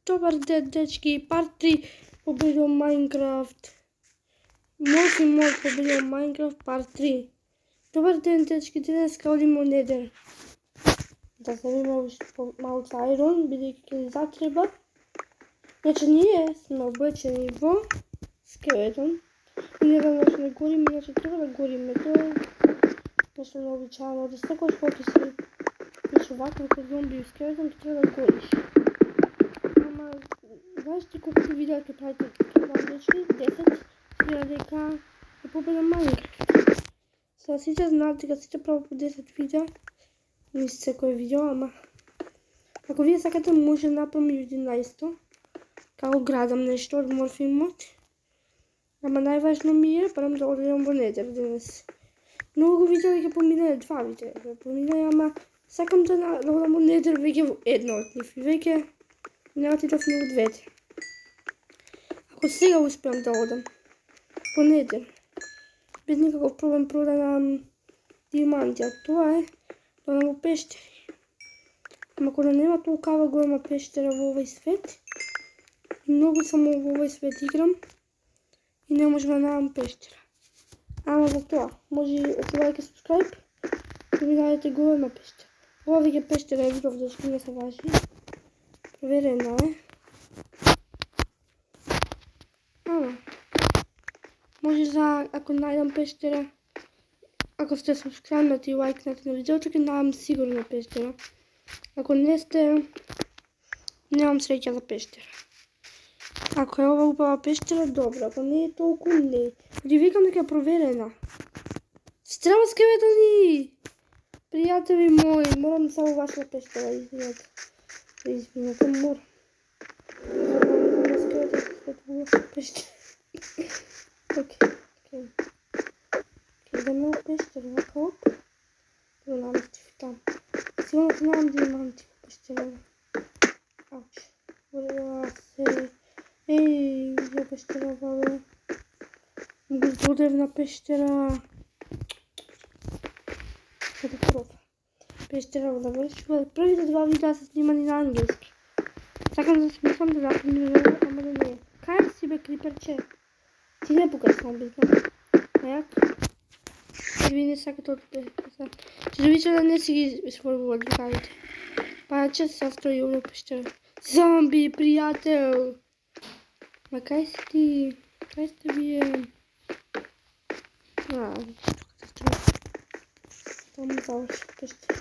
Dobar dan, dečki, part 3 pobjedio Minecraft. Morphin mod pobjedio Minecraft part 3. Dobar dan, dečki, danas kalimo Nether. Da sam imao malo iron, bi zatreba. Znači nije na obećan nivo, skeleton. I ne znam nešto ne gorim, inače treba da gorim, to je nešto neobičajno. Da se tako špoti se piše ovako, kad zombi u skeleton, to treba da goriš. Знаеш ти колко видео ще правите това вече? 10.000 да победа Minecraft. Сега всички знаят, дека всички правя по 10 видео. Не си всеко видео, ама... Ако вие сакате, може да направим 11. Како градам нещо от Morphin mod. Ама най-важно ми е, парам да одидем во Nether денес. Много видео дека поминале 2 видео. Поминале, ама... Сакам да одам во Nether веќе во едно од нив. И веќе... Не отидов ни во двете. Ако сега успеам да одам по Nether, без никаков проблем продам диаманти, а тоа е да одам во пештери. Ама ако да нема толкава голема пештера во овој свет, и многу само во овој свет играм, и не можем да најдам пештера. Ама за тоа, може отивајќи subscribe, да ми дадете голема пештера. Ова веќе пештера е видов да не се важи. Проверено е. Ама, може за, ако најдам пештера, ако сте субскрайбнати и лайкнати на видеото, ќе најдам сигурно пештера. Ако не сте, немам среќа за пештера. Ако е ова убава пештера, добро. Ако не е толку, не. Ги викам дека е проверена. Страва скелетони! Пријатели мои, морам само вашата пештера, извинете. Извинете, морам. Окей. Идеме у пештера, вака оп. Да наместив там. Сигурно ќе немам диаманти во пештера. Ауч. Врела се. Еј, за пештера, бабе. Злодевна пештера. Катастрофа. Пештера да вршува. Првите 2 видеа се снимани на англиски. Сакам да смислам да запомним, ама да не е. Кај си бе, криперче? Ти не покачвам битна. Ајак? Ви не сакате од пештера. Че да вича да не си ги сформуват другарите. Па че се строи овде пештера. Зомби, пријател! Ма кај си ти? Кај сте вие? Катастрофа. Там заврши пештера.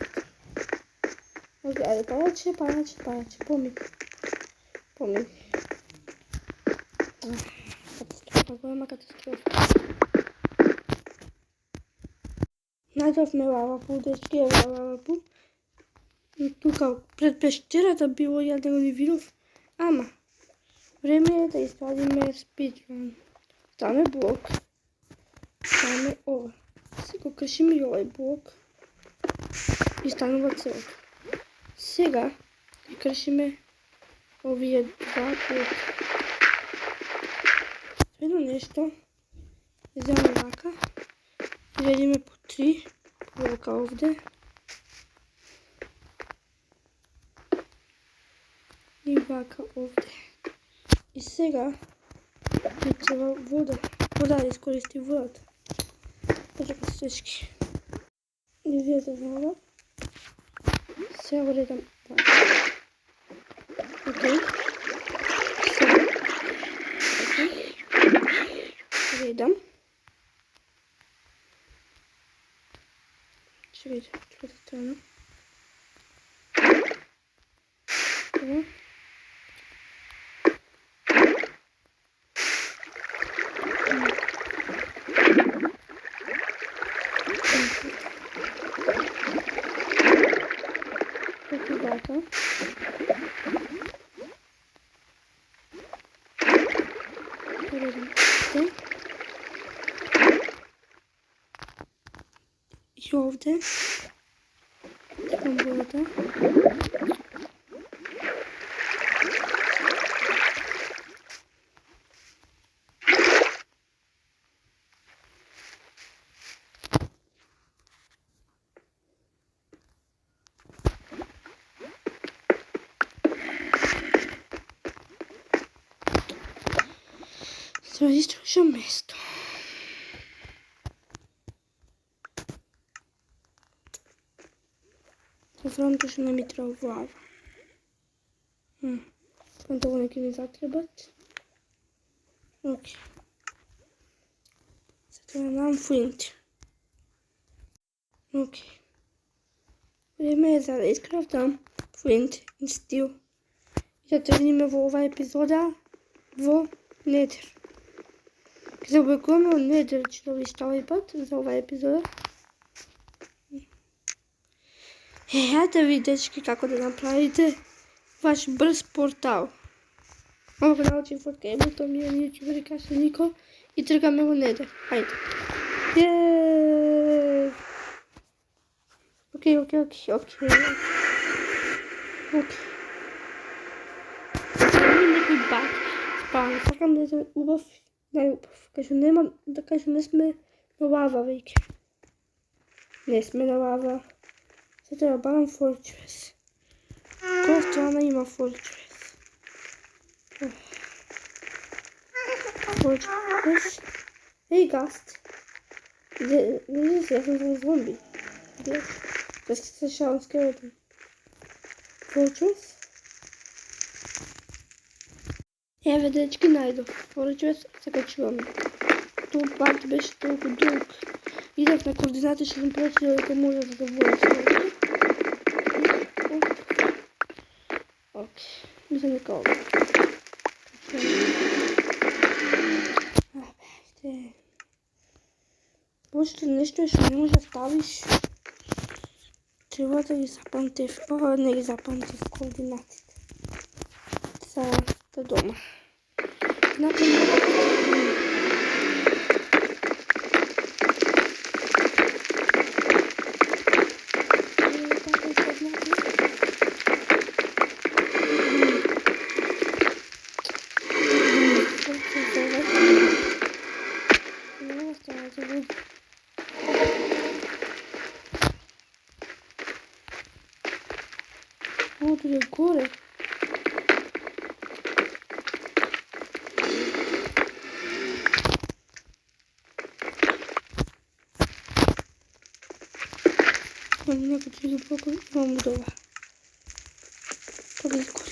Окей, ајде, пајаче, помни. Катастрофа, голема катастрофа. Најдовме лавапу, дечки, лавапу. И тука пред пештерата било ја да го ни видов. Ама, време е да изградиме спидран. Там е блок. Там е ова. Сега кршиме и овој блок. И станува целото. Сега ги кршиме овие 2 блока. Едно нешто. Вземаме вака. И редиме по 3 блока овде. И вака овде. И сега ми треба вода. Вода да искористи водата. Почека сечки. И видите вода. Сега го редам вака. Окей. Сега. Окей. Редам. Чекайте, страна. Това. Вака. Редам. И овде. Типам водата. Treba istražio mjesto. Frontu što nam je trebao glava. Pa to neki ne zatrebat. Ok. Sad treba nam flint. Ok. Vrijeme je za da iskraftam flint in steel. I da trudnime v ova epizoda v Nether. Ker se oblikujemo v Nether, če to viš ovaj put za ova epizoda. Eto vi dečki kako da napravite vaš brz portal. Ovo ga naučim Fortnite, to mi je YouTuberi kaže niko i trgame u Nether. Hajde. Jeeeej. Ok. Neki bug spawn. Sakam da je ubav. Kažu nema, da kažu ne sme novava veke. Ne sme novava. Sad treba baram fortress. Koja strana ima fortress? Fortress. Hej gast. Ne znam, ja sam za zombi. Gdje? Da se šalim skeleton. Fortress. Evo dečki najdu. Fortress, zakačuvam. Tu part беше толкова дълг. Идах на координати, ще съм прочила и към мужа, за да бъда сложена. Окей. Мисля не колко. Повечето нещо е, ще не може да ставиш. Трябва да ги запамте не ги запамте в координатите. Са да дома. О, тут е горе. Някакъв други блока имам долу. Това е горе.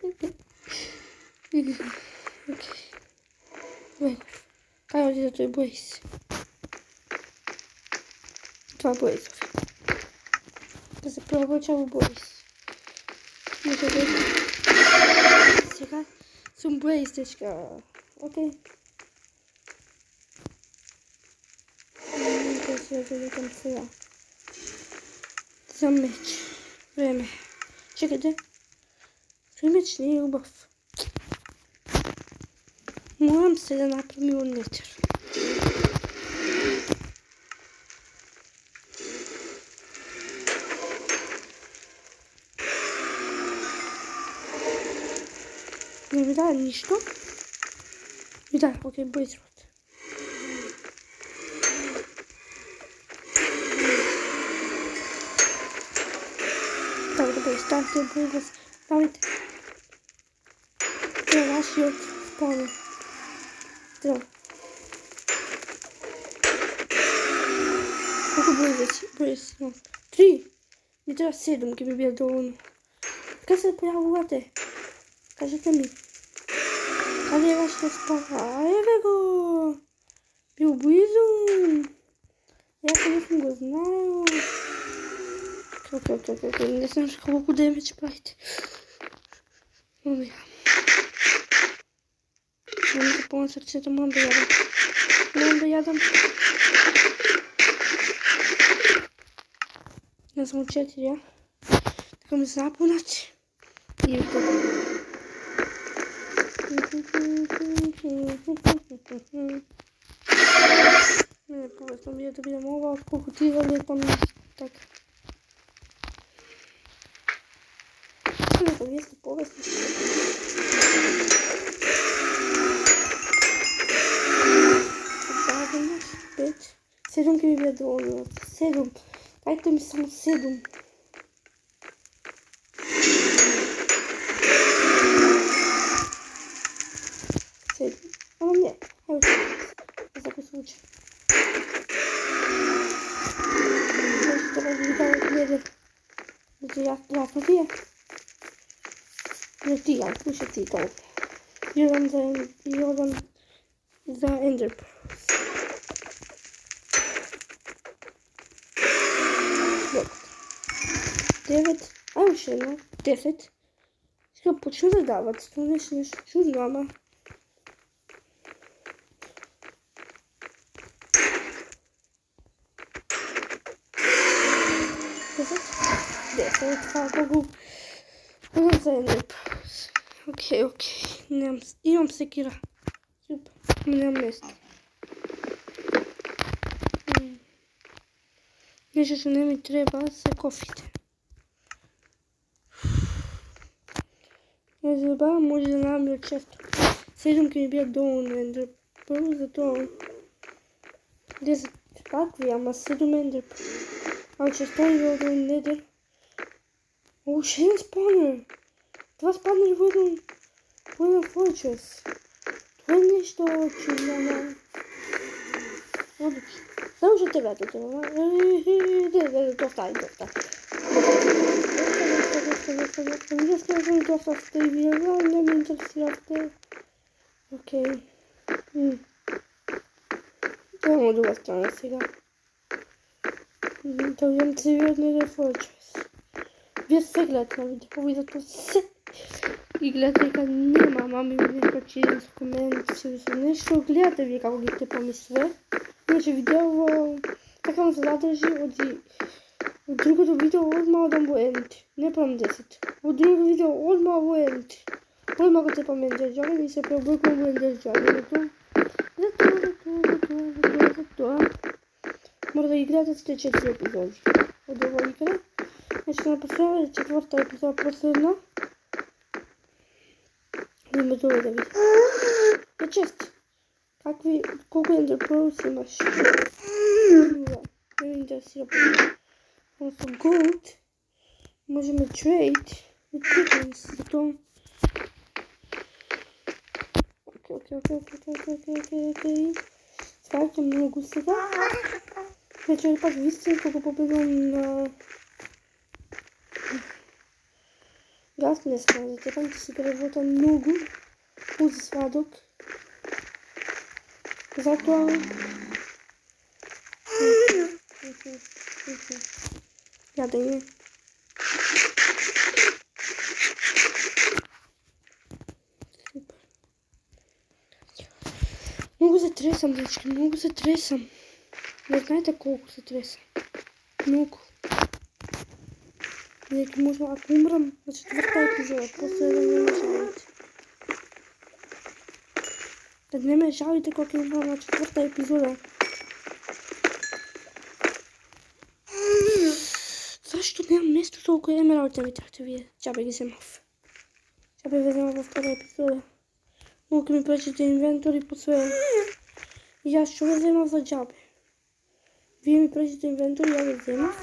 Окей. Kaj ovdje to je bojice. Dva bojice. Da se probačam u bojice. Сега съм боjice. Окей. Да се завикам сега. За меч. Време. Чекайте. Той меч не е убав. Moram se da napravim u Nether. Ne mi daje ništa. Mi daje, ok, bojice rot. Dobro, bojice, stavite bojice. Stavite. Treba vaši od spavne. Treba. Koliko bojice imam? 3. Mi treba 7, ki bi bilo dovoljno. Kad se pojavljate? Kažete mi. Kad je vaš spava? Evo go! Bio blizu. Ja to nisam go znao. Ok. Ne znam koliko damage pravite. Ovo ja. Moram da pomoći srce, moram da jadam. Ja sam u 4, ja. Tako mi zapunati. I u toga. Ne, povezno mi je da budem ova, koliko ti je tam tak. Ne, to jeste povezno. Zadnjih 5. 7 ki bi bilo dovoljno. 7. Dajte mi samo 7. 7. Ono nie. Evo što za svaki slučaj. Znači treba vidjeti glede. Znači jasno ti je. Ne ti, ja slušaj ti to. Jedan za Ender Pearls. Dobro. 9. Ajmo još jedno. 10. Ska počnu zadavati. To nešto čudno, ama. Deset, hvala Bogu. Ovo za Ender Pearls. Ok. Imam sekira. Super. Nemam mjesta. Nešto što ne mi treba se kofite. Ne zabavam, možda namjer često. 7 mi je bio dovoljno Ender Pearls, zato 10 takvi, ama 7 Ender Pearls. Ali će stoji ovdje u Nether. Ovo još jedan spawner. 2 spawneri u jedan fortress. To je nešto čudno. Odlično. Samo što tebe to treba. Dosta. Dosta ste i vjerovali, ne me interesirate. Okej. Imamo druga strana сега. Da uvijem se Nether fortress. Вие се гледате на видеото се и гледате как няма мами ми нека через комент се нещо. Гледате вие како ги те помисле. Иначе видео така му се задржи од другото видео одма одам во енд. Не прам 10. Од другото видео одма во енд. Одма го те пам ендерджали и се преобркам во ендерджали. Затоа. Мора да ги гледате сте 4 епизоди од ова игра. Значи напоследок е четвърта епизода последна. Има долу да видим. Е чест. Колко Ender Pearls имаш? Не ме интересира. Also gold. Можем да trade with chickens. Зато... Окей. Ставите много сега. Вече пак вижте колко победам на... Газ не смазате, там ти си работа много за свадок. Затова... Ядење. Супер. Много се тресам, дечки, много се тресам. Не знаете колко се тресам. Много. Neki možda ako umram na četvrta epizoda, poslije da ne me žalite. Da ne me žalite kako je umram na četvrta epizoda. Zašto nemam mjesto toliko emeralda mi trebate vidjeti? Džabe ga zemov. Džabe ga zemov во втора епизода. Mogu mi pređete inventor i po sve. Ja ću ga zemov za džabe. Vi mi pređete inventor i ja ga zemov.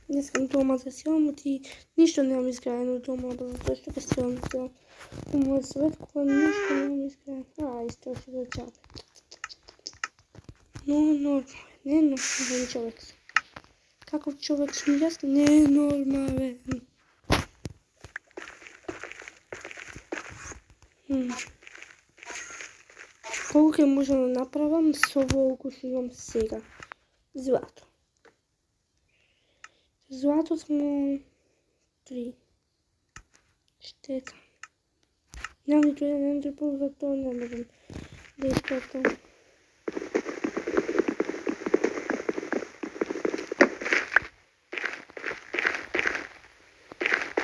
Не искам дома да силам и нищо нямам изградено дома, да ще силам за моят съвет, кога нищо нямам изградено. Изтел си да чапе. Но нормален, не е нормален човек. Какъв човек съм аз? Не е нормален. Колко можем да направим с ово, което имам сега? Злато. Злато смо 3. Щета. Нямам нито един Ender Pearl, зато не можем да изпратам.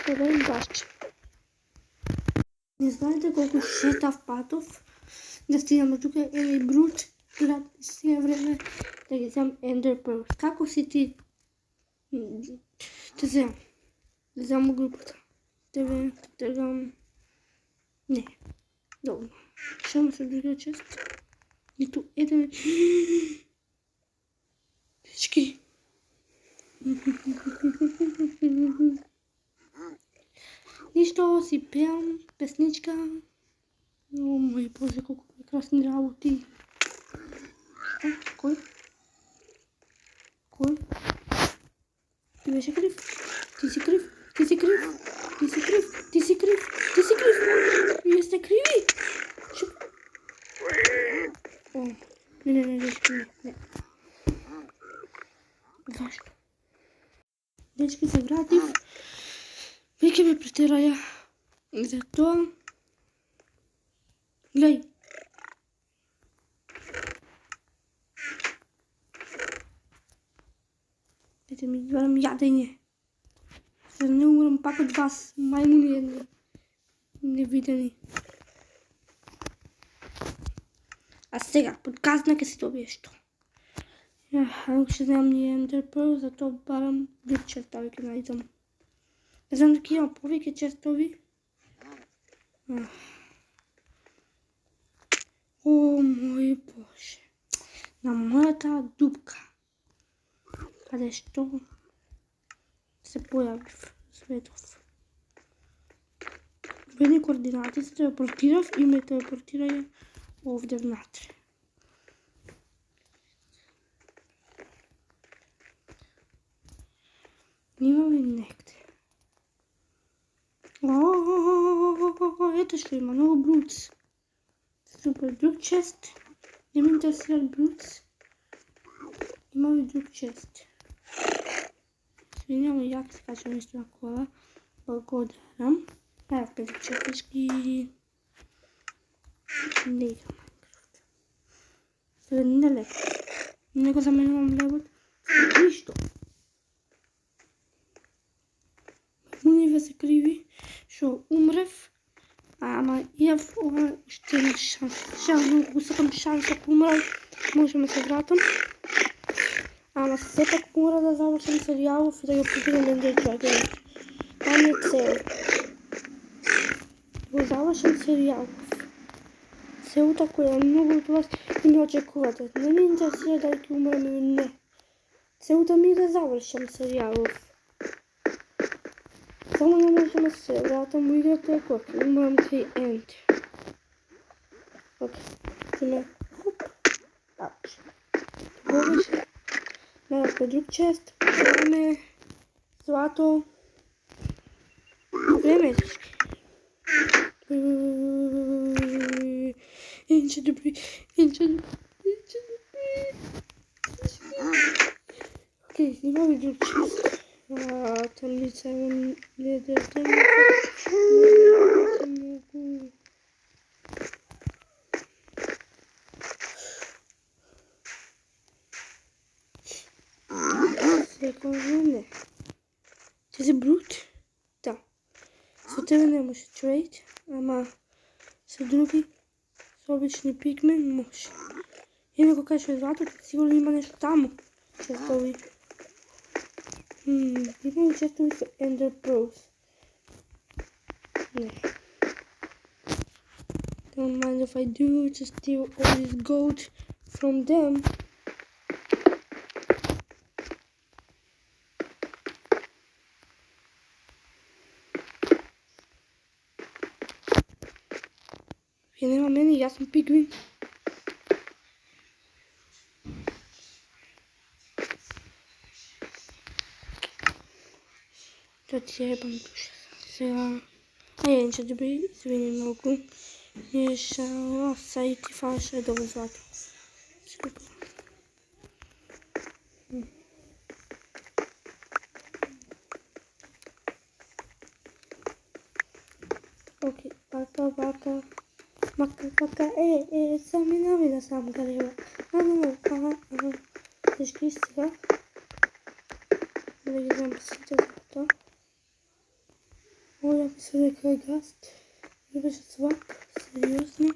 Съберем башче. Не знаете колко шетав патов да стигаме тук или брут град сега време да ги вземам Ender Pearls. Како си ти? Те вземам. Да вземам групата. Тебе тръгвам. Не. Добро. Ще му се друга част. Нито един. Всички. Нищо си пеям песничка. О, мой Боже, колко прекрасни работи. Кой? Кой? Ти беше крив. Ти си крив. Ти си крив. Ти си крив. Ти си крив. Ти си крив. Вие сте криви. О, не. Защо? Дечки се вратив. Веќе ме претираја. Затоа. Гледај. Ете ми гледам ядење. За да не умрам пак от вас. Маймуни едни. Невидени. А сега, под казна ќе си добиеш што. Ако ще знам ни Ендерпъл, зато барам друг честови ќе најдам. Не знам дали има повеќе честови. О, мој Боже. На мојата дупка. Каде што се појавив, светов. Видни координати се телепортирав и ме телепортираја овде внатре. Има ли негде? Ето што има, много бруц. Супер, друг чест. Не ме интересират бруц. Има ли друг чест? Свиняло як се качвам истина кола. Благодарам. Айде, пет честички. Не играм Майнкрафт. Сега не лев. Не го заменувам левот. Нищо. Муниве се криви, шо умрев, ама јав ова уште една шанса. Жал, многу сакам шанса, ако умрам, можем да се вратам. Ама сепак мора да завршам серијалов и да го победам Ендер Dragon. Това ми е цел. Да го завршам серијалов. Целта која многу од вас и не очекувате. Не ми интересира дали ќе умрам или не. Целта ми е да завршам серијалов. Само не можем да се вратам у играта кога ќе умрам кај Енд. Окей. Име. Хоп. Ауч. Богаш. Најдохме друг чест. Време. Злато. Време, всички. Инче добри. Окей, има ли друг чест? Тамница имам ледер, много. Секунду не. Ти си брут? Да. Со тебе немаше трейд, ама со други, со обични пигмен може. И ако кажеш злато, сигурно има нещо таму. Честови. Има ли честови со Ender Pearls? Не. Don't mind if I do to steal all this gold from them. Вие нема мене и аз съм пигвин. Да ти ебам душа. Сега... Иначе добри, извини много. Миша, сайти фалша е долу злато. Супер. Окей, бака. Мака, сами навида сам гарева. Тежки сега. Да ги знам пасите злато. Оля ми се дека е гаст. Не беше свак, сериозно.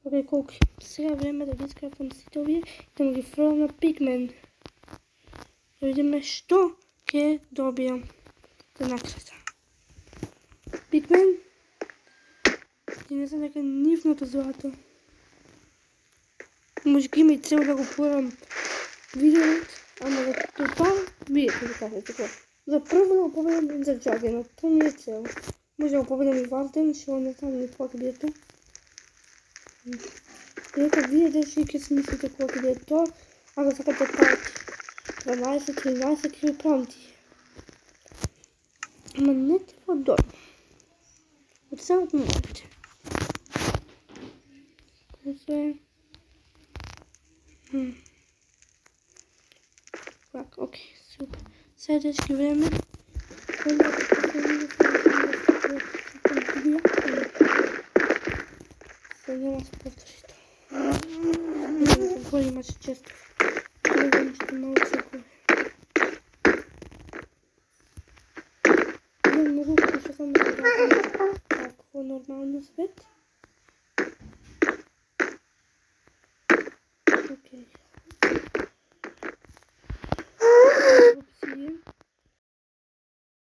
Окей, колко сега време да ги скрафтам сите овие и да му ги фрлам на пигмен. Да видиме што ќе добијам за накрата. Пигмен. И не знам дека нивното злато. Може има и цел да го пробвам видеото, ама за това видите да кажа така. За първо да го победам за джаги, но това не е цел. Може да го победам и Варден, защото не знам не какво биде то. Нека видите, че ке си мислите какво биде то, ако сакате правите 12-13 кили прамти. Ама не трябва долу. От сега можете. Което так, окей, супер. Следващи време. Няма се повторите. Какво имаше често? Не знам, че малко се говори. Много вкусно съм да какво нормално свет.